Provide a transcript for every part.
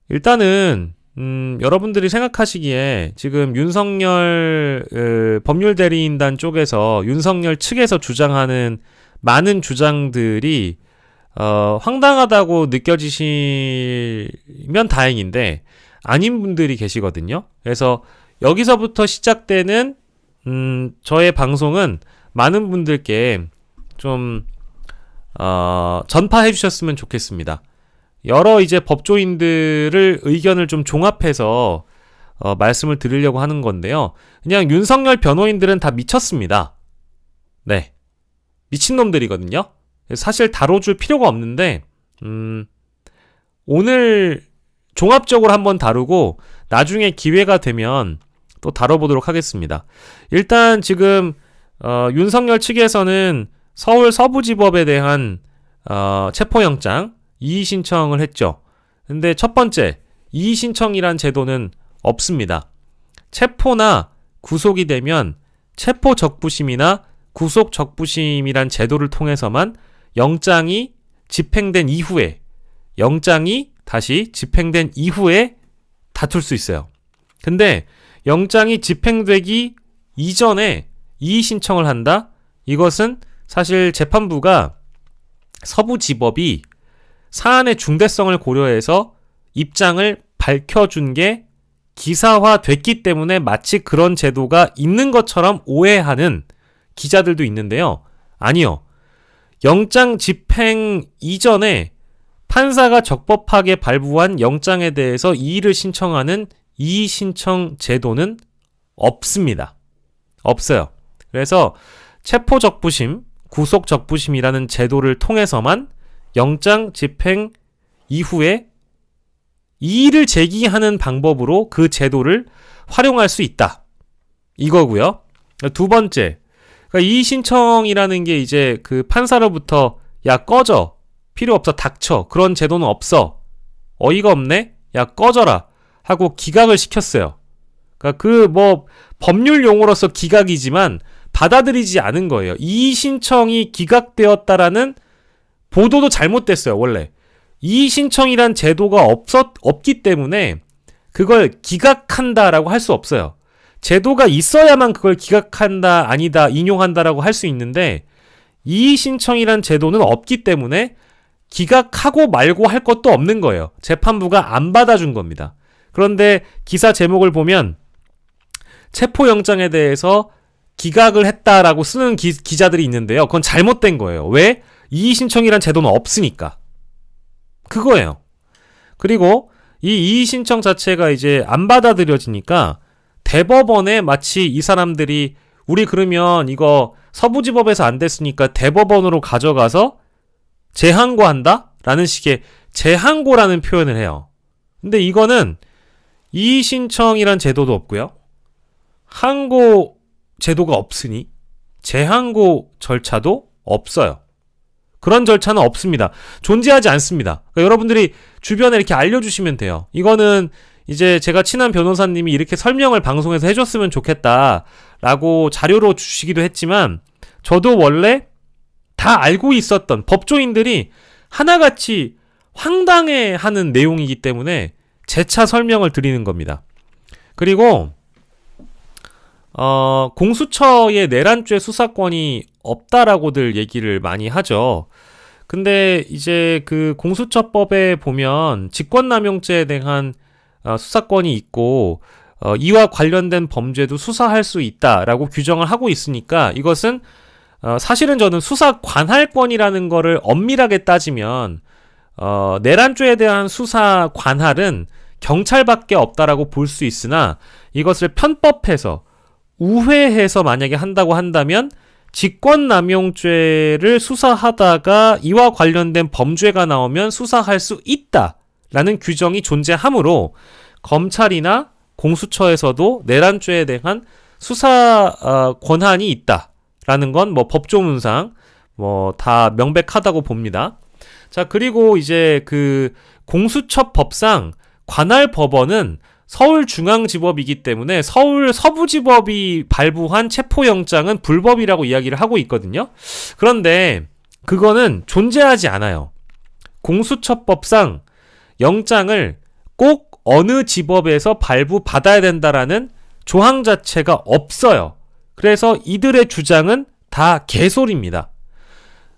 일단은 여러분들이 생각하시기에 지금 윤석열 법률 대리인단 쪽에서 윤석열 측에서 주장하는 많은 주장들이 황당하다고 느껴지시면 다행인데 아닌 분들이 계시거든요. 그래서 여기서부터 시작되는 저의 방송은 많은 분들께 좀 전파해 주셨으면 좋겠습니다. 여러 이제 법조인들을 의견을 좀 종합해서 말씀을 드리려고 하는 건데요. 그냥 윤석열 변호인들은 다 미쳤습니다. 네. 미친놈들이거든요. 사실 다뤄줄 필요가 없는데 오늘 종합적으로 한번 다루고 나중에 기회가 되면 또 다뤄보도록 하겠습니다. 일단 지금 윤석열 측에서는 서울 서부지법에 대한 체포영장 이의 신청을 했죠. 근데 첫 번째, 이의 신청이란 제도는 없습니다. 체포나 구속이 되면 체포 적부심이나 구속 적부심이란 제도를 통해서만 영장이 집행된 이후에 다시 집행된 이후에 다툴 수 있어요. 근데 영장이 집행되기 이전에 이의 신청을 한다? 이것은 사실 재판부가 서부지법이 사안의 중대성을 고려해서 입장을 밝혀준 게 기사화됐기 때문에 마치 그런 제도가 있는 것처럼 오해하는 기자들도 있는데요. 아니요. 영장 집행 이전에 판사가 적법하게 발부한 영장에 대해서 이의를 신청하는 이의 신청 제도는 없습니다. 없어요. 그래서 체포 적부심, 구속 적부심이라는 제도를 통해서만 영장 집행 이후에 이의를 제기하는 방법으로 그 제도를 활용할 수 있다. 이거고요. 두 번째, 그러니까 이의 신청이라는 게 이제 그 판사로부터 야 꺼져, 필요 없어, 닥쳐, 그런 제도는 없어, 어이가 없네, 야 꺼져라 하고 기각을 시켰어요. 그러니까 그 뭐 법률 용어로서 기각이지만 받아들이지 않은 거예요. 이의 신청이 기각되었다라는 보도도 잘못됐어요. 원래 이의 신청이란 제도가 없기 때문에 그걸 기각한다라고 할 수 없어요. 제도가 있어야만 그걸 기각한다, 아니다, 인용한다라고 할 수 있는데 이의 신청이란 제도는 없기 때문에 기각하고 말고 할 것도 없는 거예요. 재판부가 안 받아준 겁니다. 그런데 기사 제목을 보면 체포영장에 대해서 기각을 했다라고 쓰는 기자들이 있는데요. 그건 잘못된 거예요. 왜? 이의 신청이란 제도는 없으니까. 그거예요. 그리고 이 이의 신청 자체가 이제 안 받아들여지니까 대법원에 마치 이 사람들이 우리 그러면 이거 서부지법에서 안 됐으니까 대법원으로 가져가서 재항고한다? 라는 식의 재항고라는 표현을 해요. 근데 이거는 이의 신청이란 제도도 없고요. 항고 제도가 없으니 재항고 절차도 없어요. 그런 절차는 없습니다. 존재하지 않습니다. 그러니까 여러분들이 주변에 이렇게 알려주시면 돼요. 이거는 이제 제가 친한 변호사님이 이렇게 설명을 방송에서 해줬으면 좋겠다라고 자료로 주시기도 했지만 저도 원래 다 알고 있었던 법조인들이 하나같이 황당해하는 내용이기 때문에 재차 설명을 드리는 겁니다. 그리고 공수처의 내란죄 수사권이 없다라고들 얘기를 많이 하죠. 근데 이제 그 공수처법에 보면 직권남용죄에 대한 수사권이 있고 이와 관련된 범죄도 수사할 수 있다라고 규정을 하고 있으니까 이것은 사실은 저는 수사 관할권이라는 거를 엄밀하게 따지면 내란죄에 대한 수사 관할은 경찰밖에 없다라고 볼 수 있으나 이것을 편법해서 우회해서 만약에 한다고 한다면 직권남용죄를 수사하다가 이와 관련된 범죄가 나오면 수사할 수 있다라는 규정이 존재하므로 검찰이나 공수처에서도 내란죄에 대한 수사 권한이 있다라는 건 뭐 법조문상 뭐 다 명백하다고 봅니다. 자, 그리고 이제 그 공수처법상 관할 법원은 서울중앙지법이기 때문에 서울 서부지법이 발부한 체포영장은 불법이라고 이야기를 하고 있거든요. 그런데 그거는 존재하지 않아요. 공수처법상 영장을 꼭 어느 지법에서 발부받아야 된다라는 조항 자체가 없어요. 그래서 이들의 주장은 다 개소리입니다.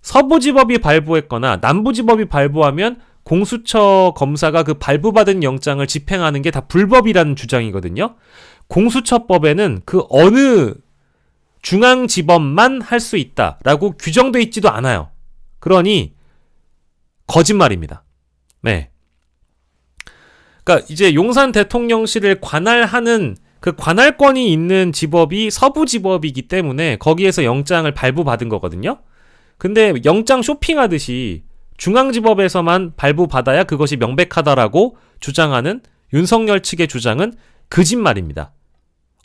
서부지법이 발부했거나 남부지법이 발부하면 공수처 검사가 그 발부받은 영장을 집행하는 게 다 불법이라는 주장이거든요. 공수처법에는 그 어느 중앙지법만 할 수 있다라고 규정돼 있지도 않아요. 그러니 거짓말입니다. 네. 그러니까 이제 용산 대통령실을 관할하는 그 관할권이 있는 지법이 서부지법이기 때문에 거기에서 영장을 발부받은 거거든요. 근데 영장 쇼핑하듯이 중앙지법에서만 발부받아야 그것이 명백하다라고 주장하는 윤석열 측의 주장은 거짓말입니다.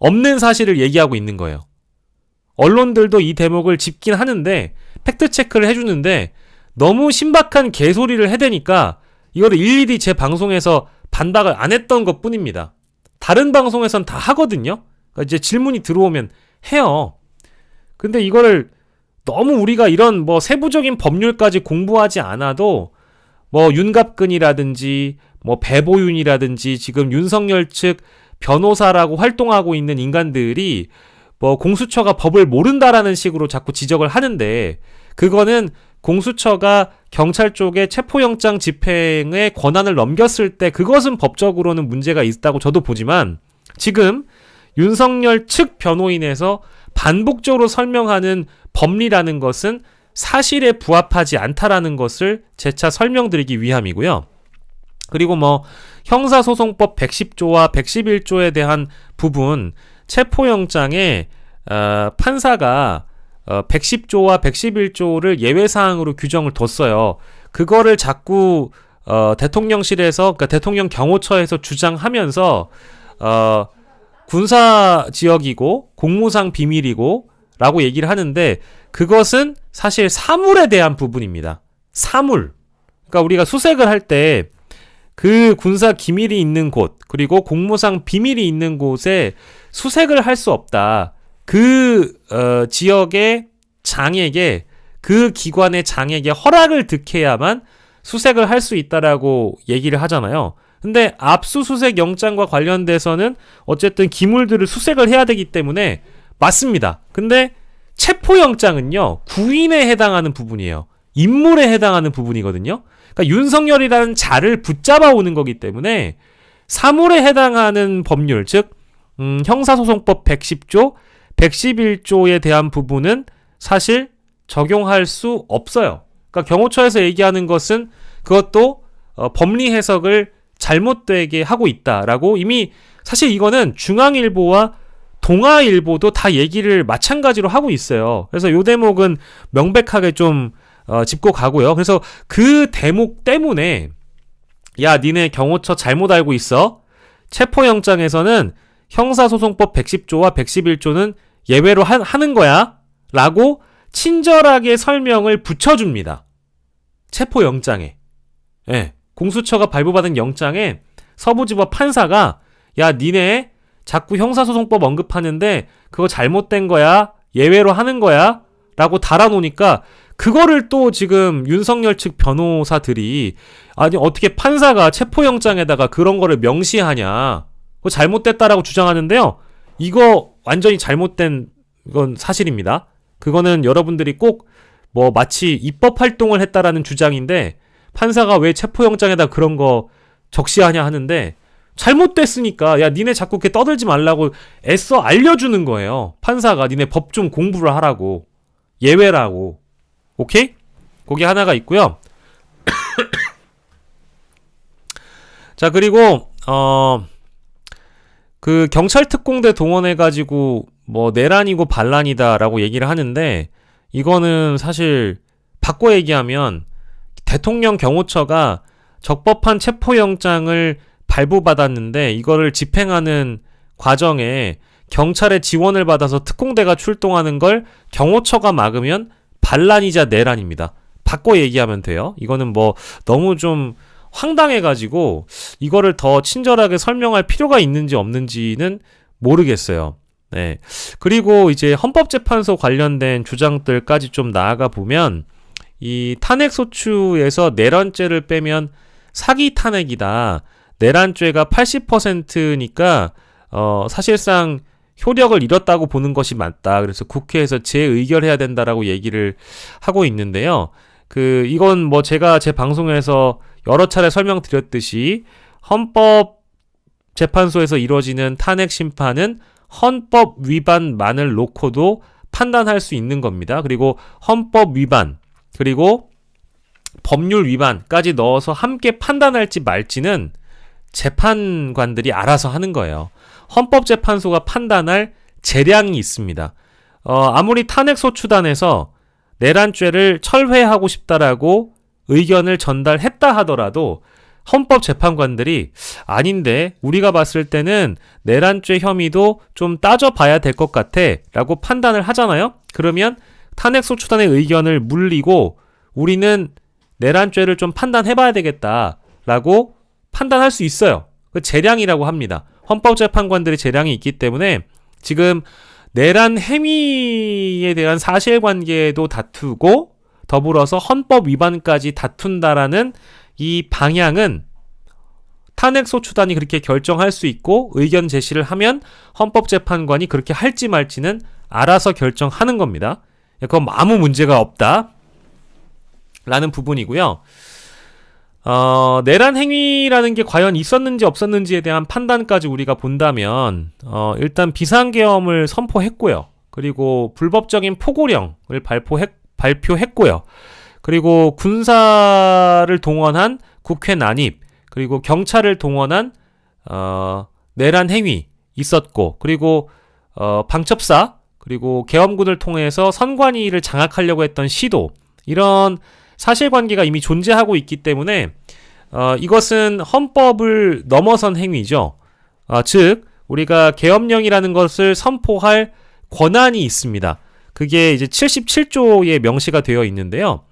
없는 사실을 얘기하고 있는 거예요. 언론들도 이 대목을 짚긴 하는데 팩트체크를 해주는데 너무 신박한 개소리를 해대니까 이거를 일일이 제 방송에서 반박을 안 했던 것 뿐입니다. 다른 방송에선 다 하거든요. 그러니까 이제 질문이 들어오면 해요. 근데 이거를 너무 우리가 이런 뭐 세부적인 법률까지 공부하지 않아도 뭐 윤갑근이라든지 뭐 배보윤이라든지 지금 윤석열 측 변호사라고 활동하고 있는 인간들이 뭐 공수처가 법을 모른다라는 식으로 자꾸 지적을 하는데 그거는 공수처가 경찰 쪽에 체포영장 집행의 권한을 넘겼을 때 그것은 법적으로는 문제가 있다고 저도 보지만 지금 윤석열 측 변호인에서 반복적으로 설명하는 법리라는 것은 사실에 부합하지 않다라는 것을 재차 설명드리기 위함이고요. 그리고 뭐 형사소송법 110조와 111조에 대한 부분 체포영장에 판사가 110조와 111조를 예외사항으로 규정을 뒀어요. 그거를 자꾸 대통령실에서 그러니까 대통령 경호처에서 주장하면서 군사지역이고 공무상 비밀이고 라고 얘기를 하는데 그것은 사실 사물에 대한 부분입니다. 사물. 그러니까 우리가 수색을 할 때 그 군사 기밀이 있는 곳 그리고 공무상 비밀이 있는 곳에 수색을 할 수 없다. 그 지역의 장에게 그 기관의 장에게 허락을 득해야만 수색을 할 수 있다라고 얘기를 하잖아요. 근데 압수수색 영장과 관련돼서는 어쨌든 기물들을 수색을 해야 되기 때문에 맞습니다. 근데 체포영장은요 구인에 해당하는 부분이에요. 인물에 해당하는 부분이거든요. 그러니까 윤석열이라는 자를 붙잡아 오는 거기 때문에 사물에 해당하는 법률 즉 형사소송법 110조 111조에 대한 부분은 사실 적용할 수 없어요. 그러니까 경호처에서 얘기하는 것은 그것도 법리 해석을 잘못되게 하고 있다라고 이미 사실 이거는 중앙일보와 동아일보도 다 얘기를 마찬가지로 하고 있어요. 그래서 이 대목은 명백하게 좀 짚고 가고요. 그래서 그 대목 때문에 야 니네 경호처 잘못 알고 있어. 체포영장에서는 형사소송법 110조와 111조는 예외로 하는 거야 라고 친절하게 설명을 붙여줍니다. 체포영장에. 예, 공수처가 발부받은 영장에 서부지법 판사가 야 니네 자꾸 형사소송법 언급하는데 그거 잘못된 거야 예외로 하는 거야 라고 달아놓으니까 그거를 또 지금 윤석열 측 변호사들이 아니 어떻게 판사가 체포영장에다가 그런 거를 명시하냐 그거 잘못됐다라고 주장하는데요. 이거 완전히 잘못된 건 사실입니다. 그거는 여러분들이 꼭 뭐 마치 입법 활동을 했다라는 주장인데 판사가 왜 체포영장에다 그런 거 적시하냐 하는데 잘못됐으니까 야 니네 자꾸 이렇게 떠들지 말라고 애써 알려주는 거예요. 판사가 니네 법 좀 공부를 하라고 예외라고. 오케이? 그게 하나가 있고요. 자 그리고 그 경찰 특공대 동원해가지고 뭐 내란이고 반란이다라고 얘기를 하는데 이거는 사실 바꿔 얘기하면 대통령 경호처가 적법한 체포영장을 발부받았는데 이거를 집행하는 과정에 경찰의 지원을 받아서 특공대가 출동하는 걸 경호처가 막으면 반란이자 내란입니다. 바꿔 얘기하면 돼요. 이거는 뭐 너무 좀 황당해가지고 이거를 더 친절하게 설명할 필요가 있는지 없는지는 모르겠어요. 네. 그리고 이제 헌법재판소 관련된 주장들까지 좀 나아가 보면 이 탄핵소추에서 내란죄를 빼면 사기 탄핵이다. 내란죄가 80%니까 사실상 효력을 잃었다고 보는 것이 맞다. 그래서 국회에서 재의결해야 된다라고 얘기를 하고 있는데요. 이건 뭐 제가 제 방송에서 여러 차례 설명드렸듯이 헌법재판소에서 이루어지는 탄핵 심판은 헌법 위반만을 놓고도 판단할 수 있는 겁니다. 그리고 헌법 위반, 그리고 법률 위반까지 넣어서 함께 판단할지 말지는 재판관들이 알아서 하는 거예요. 헌법재판소가 판단할 재량이 있습니다. 아무리 탄핵소추단에서 내란죄를 철회하고 싶다라고 의견을 전달했다 하더라도 헌법재판관들이 아닌데 우리가 봤을 때는 내란죄 혐의도 좀 따져봐야 될 것 같아 라고 판단을 하잖아요. 그러면 탄핵소추단의 의견을 물리고 우리는 내란죄를 좀 판단해봐야 되겠다라고 판단할 수 있어요. 그 재량이라고 합니다. 헌법재판관들의 재량이 있기 때문에 지금 내란 행위에 대한 사실관계도 다투고 더불어서 헌법 위반까지 다툰다라는 이 방향은 탄핵소추단이 그렇게 결정할 수 있고 의견 제시를 하면 헌법재판관이 그렇게 할지 말지는 알아서 결정하는 겁니다. 그건 아무 문제가 없다 라는 부분이고요. 내란 행위라는 게 과연 있었는지 없었는지에 대한 판단까지 우리가 본다면 일단 비상계엄을 선포했고요. 그리고 불법적인 포고령을 발표했고요. 그리고 군사를 동원한 국회 난입, 그리고 경찰을 동원한 내란 행위 있었고, 그리고 방첩사, 그리고 계엄군을 통해서 선관위를 장악하려고 했던 시도, 이런 사실관계가 이미 존재하고 있기 때문에 이것은 헌법을 넘어선 행위죠. 즉 우리가 계엄령이라는 것을 선포할 권한이 있습니다. 그게 이제 77조에 명시가 되어 있는데요.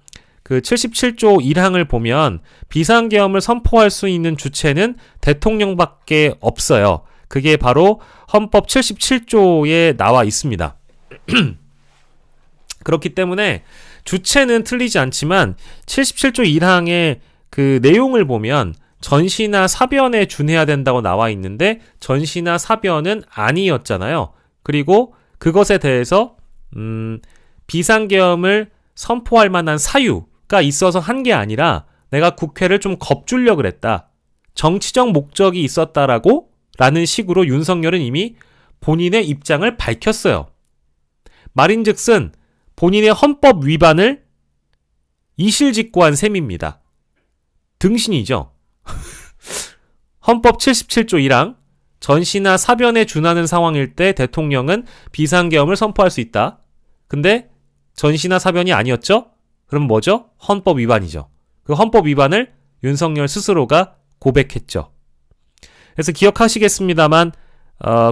그 77조 1항을 보면 비상계엄을 선포할 수 있는 주체는 대통령밖에 없어요. 그게 바로 헌법 77조에 나와 있습니다. 그렇기 때문에 주체는 틀리지 않지만 77조 1항의 그 내용을 보면 전시나 사변에 준해야 된다고 나와 있는데 전시나 사변은 아니었잖아요. 그리고 그것에 대해서 비상계엄을 선포할 만한 사유가 있어서 한 게 아니라 내가 국회를 좀 겁주려고 그랬다. 정치적 목적이 있었다라고 라는 식으로 윤석열은 이미 본인의 입장을 밝혔어요. 말인즉슨 본인의 헌법 위반을 이실직고한 셈입니다. 등신이죠. 헌법 77조 1항 전시나 사변에 준하는 상황일 때 대통령은 비상계엄을 선포할 수 있다. 근데 전시나 사변이 아니었죠? 그럼 뭐죠? 헌법 위반이죠. 그 헌법 위반을 윤석열 스스로가 고백했죠. 그래서 기억하시겠습니다만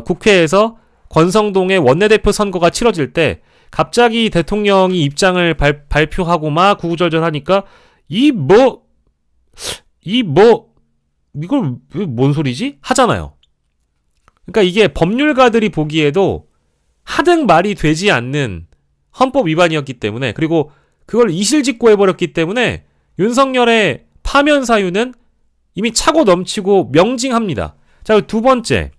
국회에서 권성동의 원내대표 선거가 치러질 때 갑자기 대통령이 입장을 발표하고 막 구구절절 하니까 이걸 뭔 소리지? 하잖아요. 그러니까 이게 법률가들이 보기에도 하등 말이 되지 않는 헌법 위반이었기 때문에, 그리고 그걸 이실직고해버렸기 때문에 윤석열의 파면 사유는 이미 차고 넘치고 명징합니다. 자, 두 번째,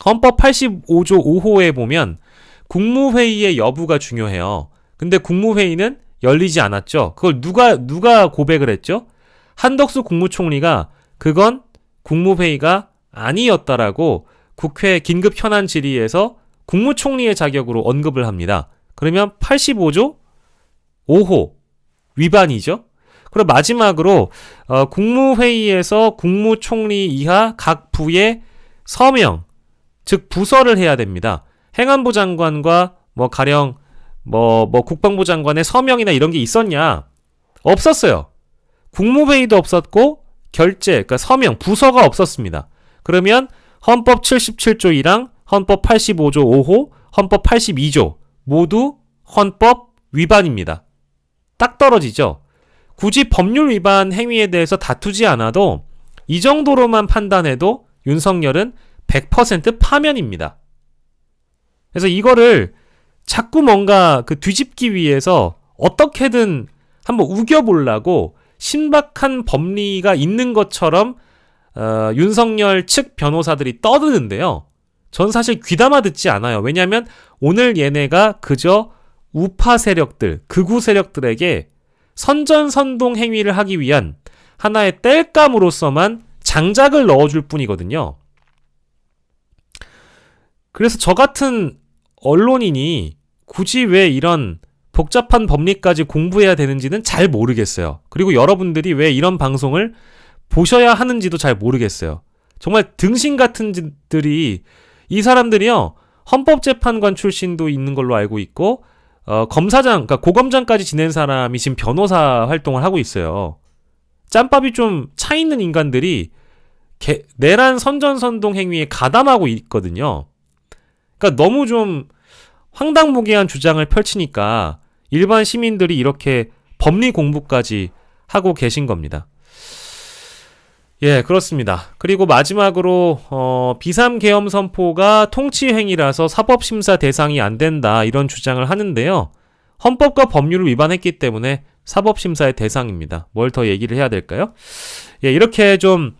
헌법 85조 5호에 보면 국무회의의 여부가 중요해요. 근데 국무회의는 열리지 않았죠. 그걸 누가 고백을 했죠? 한덕수 국무총리가 그건 국무회의가 아니었다라고 국회 긴급 현안 질의에서 국무총리의 자격으로 언급을 합니다. 그러면 85조 5호 위반이죠. 그리고 마지막으로 국무회의에서 국무총리 이하 각 부의 서명, 즉 부서를 해야 됩니다. 행안부 장관과 가령 국방부 장관의 서명이나 이런 게 있었냐? 없었어요. 국무회의도 없었고 그러니까 서명, 부서가 없었습니다. 그러면 헌법 77조 1항, 헌법 85조 5호, 헌법 82조 모두 헌법 위반입니다. 딱 떨어지죠. 굳이 법률 위반 행위에 대해서 다투지 않아도 이 정도로만 판단해도 윤석열은 100% 파면입니다. 그래서 이거를 자꾸 뭔가 뒤집기 위해서 어떻게든 한번 우겨보려고 신박한 법리가 있는 것처럼 윤석열 측 변호사들이 떠드는데요. 전 사실 귀담아 듣지 않아요. 왜냐하면 오늘 얘네가 그저 우파 세력들, 극우 세력들에게 선전선동 행위를 하기 위한 하나의 땔감으로서만 장작을 넣어줄 뿐이거든요. 그래서 저 같은 언론인이 굳이 왜 이런 복잡한 법리까지 공부해야 되는지는 잘 모르겠어요. 그리고 여러분들이 왜 이런 방송을 보셔야 하는지도 잘 모르겠어요. 정말 등신 같은 들이 이 사람들이요, 헌법재판관 출신도 있는 걸로 알고 있고 검사장, 그러니까 고검장까지 지낸 사람이 지금 변호사 활동을 하고 있어요. 짬밥이 좀 차 있는 인간들이 내란 선전선동 행위에 가담하고 있거든요. 그러니까 너무 좀 황당무계한 주장을 펼치니까 일반 시민들이 이렇게 법리 공부까지 하고 계신 겁니다. 예, 그렇습니다. 그리고 마지막으로 비삼계엄 선포가 통치행위라서 사법심사 대상이 안 된다, 이런 주장을 하는데요. 헌법과 법률을 위반했기 때문에 사법심사의 대상입니다. 뭘 더 얘기를 해야 될까요? 예, 이렇게 좀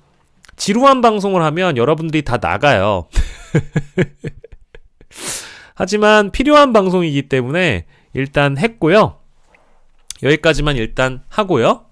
지루한 방송을 하면 여러분들이 다 나가요. 하지만 필요한 방송이기 때문에 일단 했고요. 여기까지만 일단 하고요.